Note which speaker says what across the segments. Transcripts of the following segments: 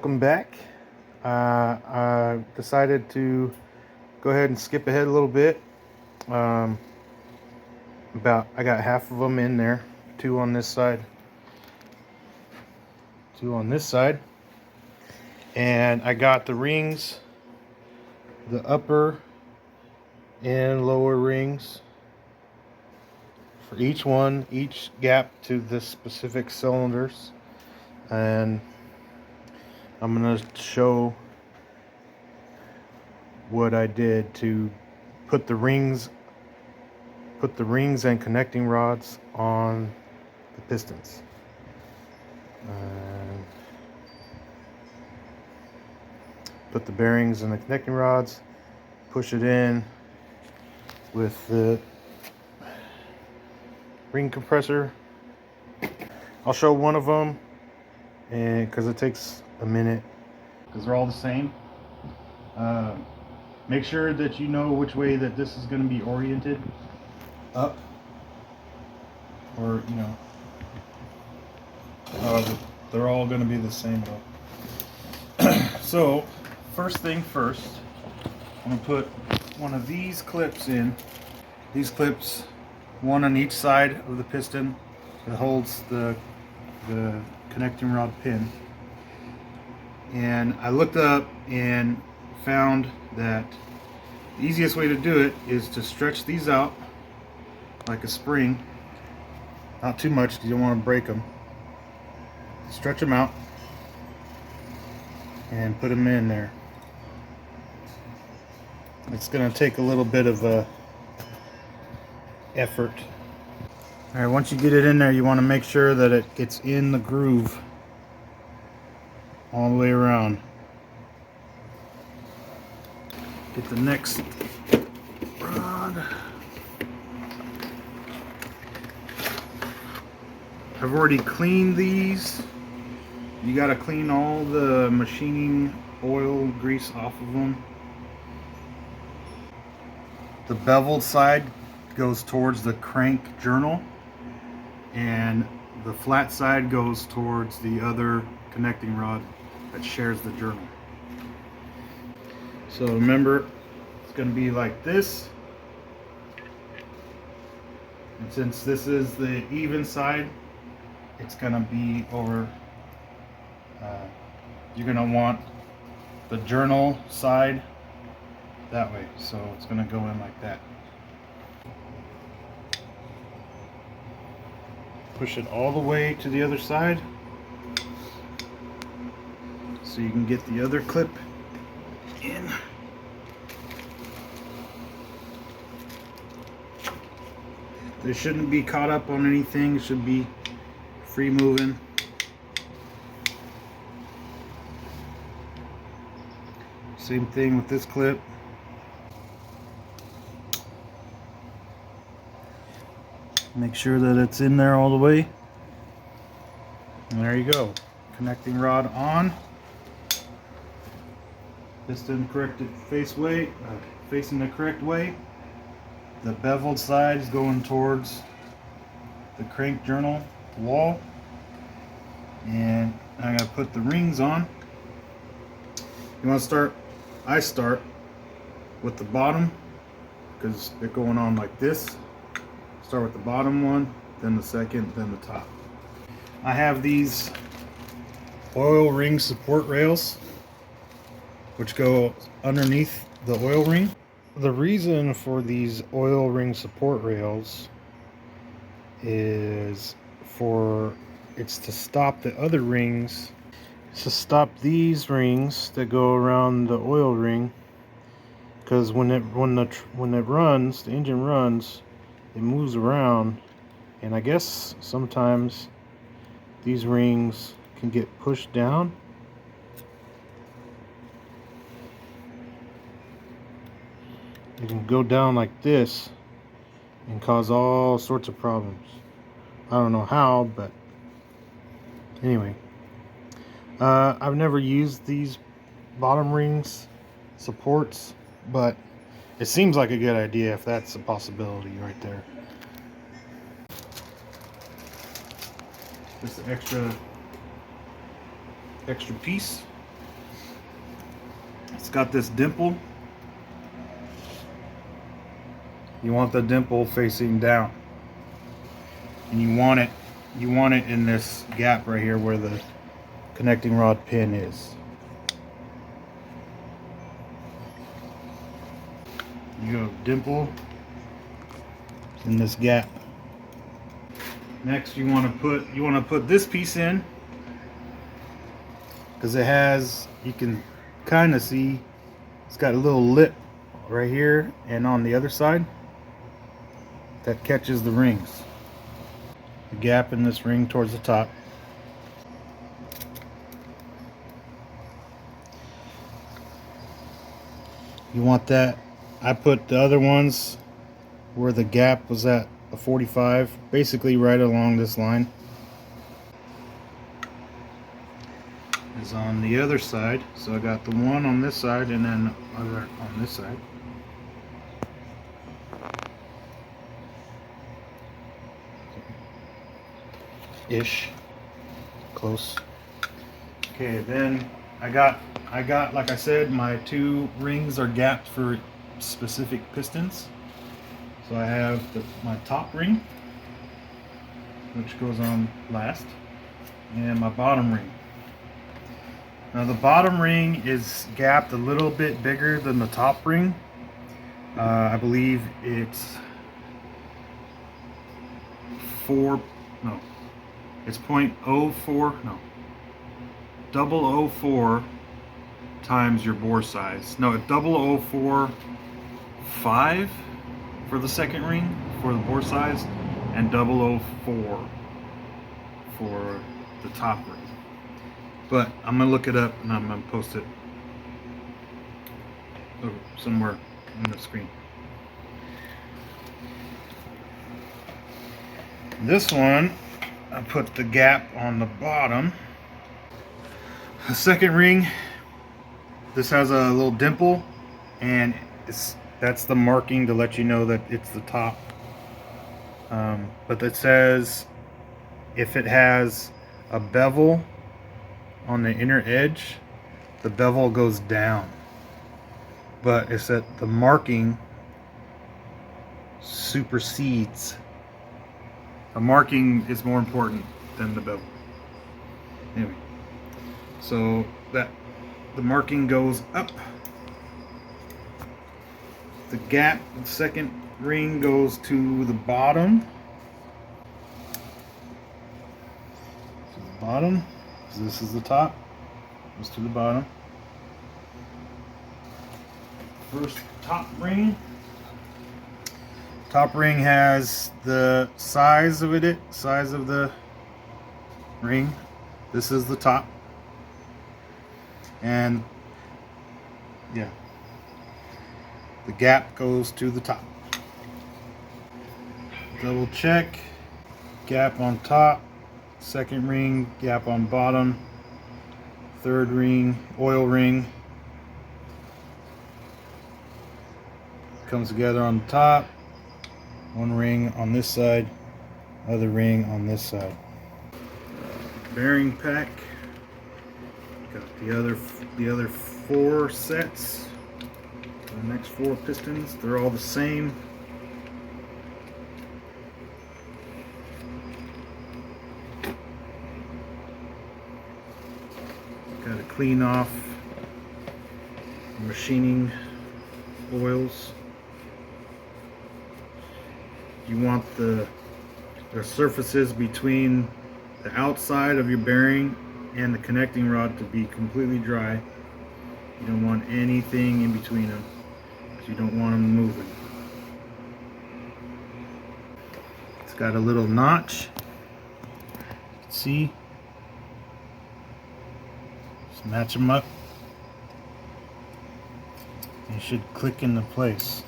Speaker 1: welcome back. I decided to go ahead and skip ahead a little bit. I got half of them in there, two on this side, two on this side, and I got the rings, the upper and lower rings for each one, each gap to the specific cylinders, and I'm going to show what I did to put the rings and connecting rods on the pistons. And put the bearings and the connecting rods, push it in with the ring compressor. I'll show one of them, and because it takes a minute, because they're all the same. Make sure that you know which way that this is going to be oriented, up, or they're all going to be the same though. So first thing first, I'm going to put one of these clips in. These clips, one on each side of the piston that holds the connecting rod pin. And I looked up and found that the easiest way to do it is to stretch these out like a spring. Not too much because you don't want to break them. Stretch them out and put them in there. It's going to take a little bit of effort. Alright, once you get it in there, you want to make sure that it gets in the groove all the way around. Get the next rod. I've already cleaned these. You got to clean all the machining oil, grease off of them. The beveled side goes towards the crank journal, and the flat side goes towards the other connecting rod that shares the journal. So remember, it's going to be like this, and since this is the even side, it's going to be over, you're going to want the journal side that way, so it's going to go in like that. Push it all the way to the other side so you can get the other clip in. They shouldn't be caught up on anything, it should be free moving. Same thing with this clip. Make sure that it's in there all the way. And there you go. Connecting rod on. Piston corrected facing the correct way. The beveled side is going towards the crank journal wall. And I'm going to put the rings on. You want to start, I start with the bottom because they're going on like this. Start with the bottom one, then the second, then the top. I have these oil ring support rails which go underneath the oil ring. The reason for these oil ring support rails is it's to stop the other rings. It's to stop these rings that go around the oil ring, because when it runs, the engine runs, it moves around, and I guess sometimes these rings can get pushed down. It can go down like this and cause all sorts of problems. I don't know how, but anyway. I've never used these bottom rings supports, but it seems like a good idea if that's a possibility right there. Just an extra piece. It's got this dimple. You want the dimple facing down, and you want it in this gap right here where the connecting rod pin is. You go dimple in this gap. Next, you want to put this piece in, because it has, you can kind of see it's got a little lip right here and on the other side that catches the rings. The gap in this ring towards the top. You want that. I put the other ones where the gap was at a 45, basically right along this line. Is on the other side, so I got the one on this side and then other on this side. Ish, close. Okay, then I got like I said, my two rings are gapped for specific pistons. So I have my top ring, which goes on last, and my bottom ring. Now the bottom ring is gapped a little bit bigger than the top ring. I believe it's it's 0.04, no, 0.004 times your bore size. No, 0.045 for the second ring for the bore size, and 0.004 for the top ring. But I'm gonna look it up and I'm gonna post it somewhere on the screen. This one, I put the gap on the bottom. The second ring, this has a little dimple, and that's the marking to let you know that it's the top. But it says if it has a bevel on the inner edge, the bevel goes down. But it's that the marking supersedes. The marking is more important than the bevel. Anyway, so that the marking goes up. The gap, the second ring goes to the bottom. To the bottom. So this is the top. Goes to the bottom. First top ring. Top ring has the size of the ring. This is the top. And yeah, the gap goes to the top. Double check. Gap on top. Second ring, gap on bottom. Third ring, oil ring. Comes together on the top. One ring on this side, other ring on this side. Bearing pack. Got the other 4 sets. The next 4 pistons, they're all the same. Got to clean off machining oils. You want the surfaces between the outside of your bearing and the connecting rod to be completely dry. You don't want anything in between them, because you don't want them moving. It's got a little notch. See? Just match them up. It should click into place.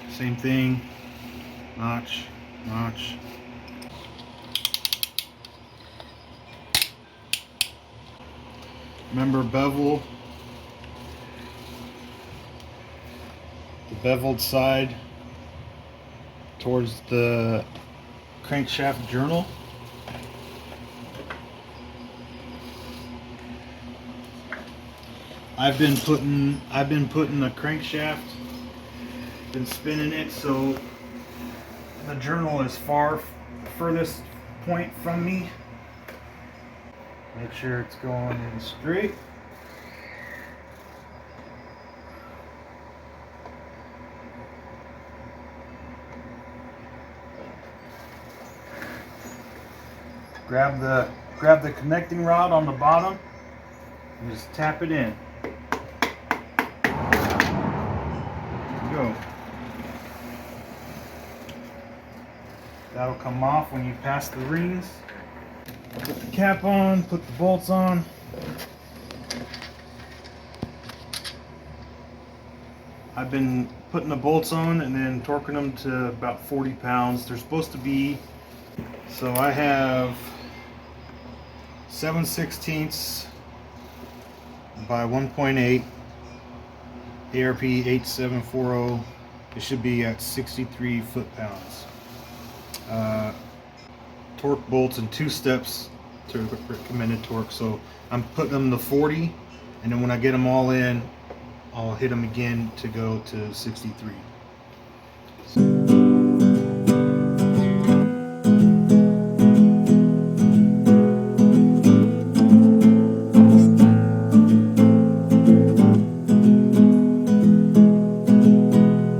Speaker 1: Same thing, notch, notch. Remember bevel, the beveled side towards the crankshaft journal. I've been putting a crankshaft, been spinning it so the journal is furthest point from me. Make sure it's going in straight. Grab the connecting rod on the bottom and just tap it in. Go. That'll come off when you pass the rings. Put the cap on, put the bolts on. I've been putting the bolts on and then torquing them to about 40 pounds. They're supposed to be, so I have 7/16 by 1.8 ARP 8740. It should be at 63 foot-pounds. Torque bolts in 2 steps to the recommended torque. So I'm putting them to 40, and then when I get them all in, I'll hit them again to go to 63.